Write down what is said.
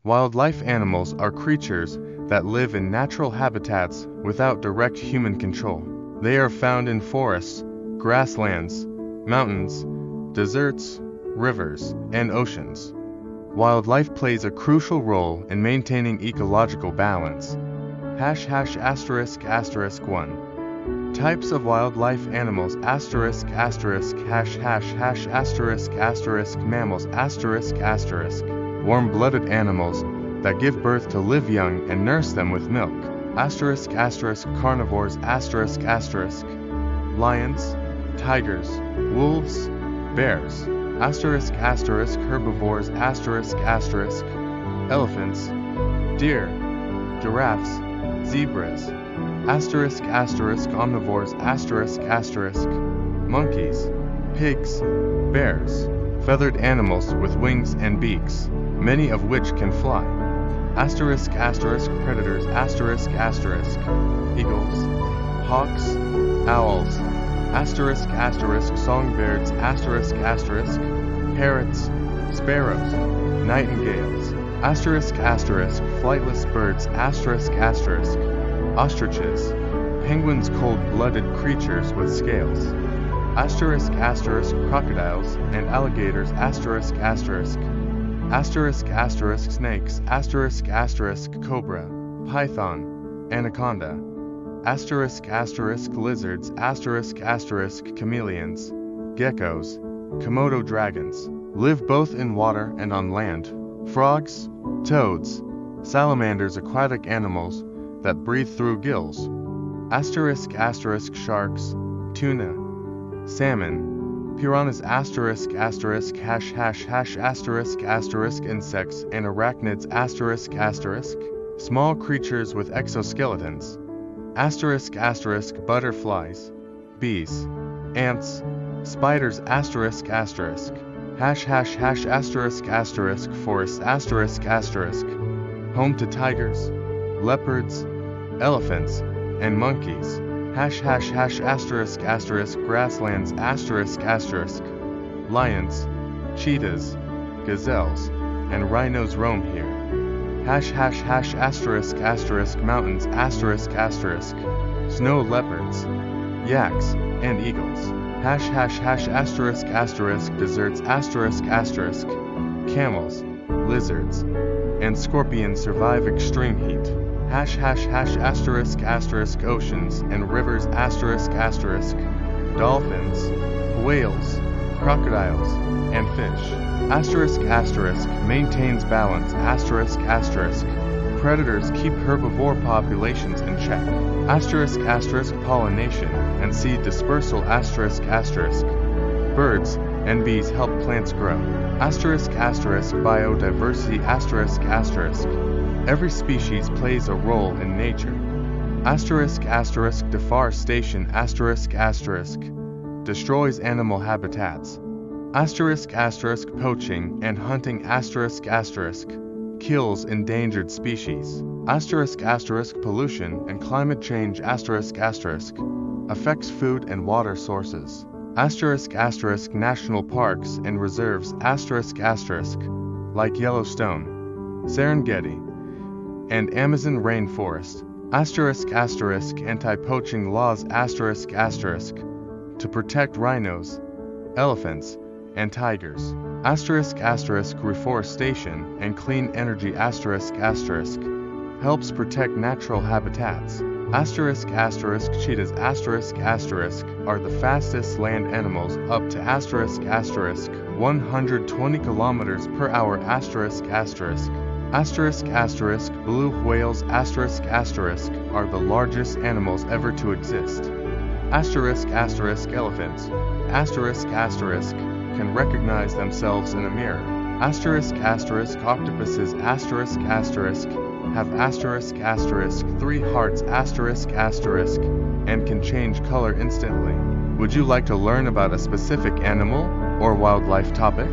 Wildlife animals are creatures that live in natural habitats without direct human control. They are found in forests, grasslands, mountains, deserts, rivers, and oceans. Wildlife plays a crucial role in maintaining ecological balance. *****1 Types of wildlife animals ******************************************************************************************************************************************************************************************************************warm-blooded animals that give birth to live young and nurse them with milk. Carnivores lions, tigers, wolves, bears. Herbivores elephants, deer, giraffes, zebras. Omnivores monkeys, pigs, bears. Feathered animals with wings and beaks, many of which can fly. Predators eagles, hawks, owls. Songbirds parrots, sparrows, nightingales. Flightless birds ostriches, penguins, cold-blooded creatures with scales. Crocodiles and alligators snakes cobra, python, anaconda. Lizards chameleons, geckos, Komodo dragons. Live both in water and on land. Frogs, toads, salamanders, aquatic animals that breathe through gills. Sharks, tuna, salmon, piranhas. Insects and arachnids. Small creatures with exoskeletons. Butterflies, bees, ants, spiders. Forests. Home to tigers, leopards, elephants, and monkeys. Grasslands. Lions, cheetahs, gazelles, and rhinos roam here. Mountains. Snow leopards, yaks, and eagles. Deserts. Camels, lizards, and scorpions survive extreme heat. Oceans and rivers. Dolphins, whales, crocodiles, and fish. Maintains balance. Predators keep herbivore populations in check. Pollination and seed dispersal. Birds and bees help plants grow. Biodiversity. Every species plays a role in nature. Deforestation. Destroys animal habitats. Poaching and hunting. Kills endangered species. Pollution and climate change. Affects food and water sources. National parks and reserves. Like Yellowstone, Serengeti, and Amazon rainforest. Anti-poaching laws. To protect rhinos, elephants, and tigers. Reforestation and clean energy. Helps protect natural habitats. Cheetahs. Are the fastest land animals, up to 120 kilometers per hour. Blue whales. Are the largest animals ever to exist. Elephants. Can recognize themselves in a mirror. Octopuses. Have three hearts. And can change color instantly. Would you like to learn about a specific animal or wildlife topic?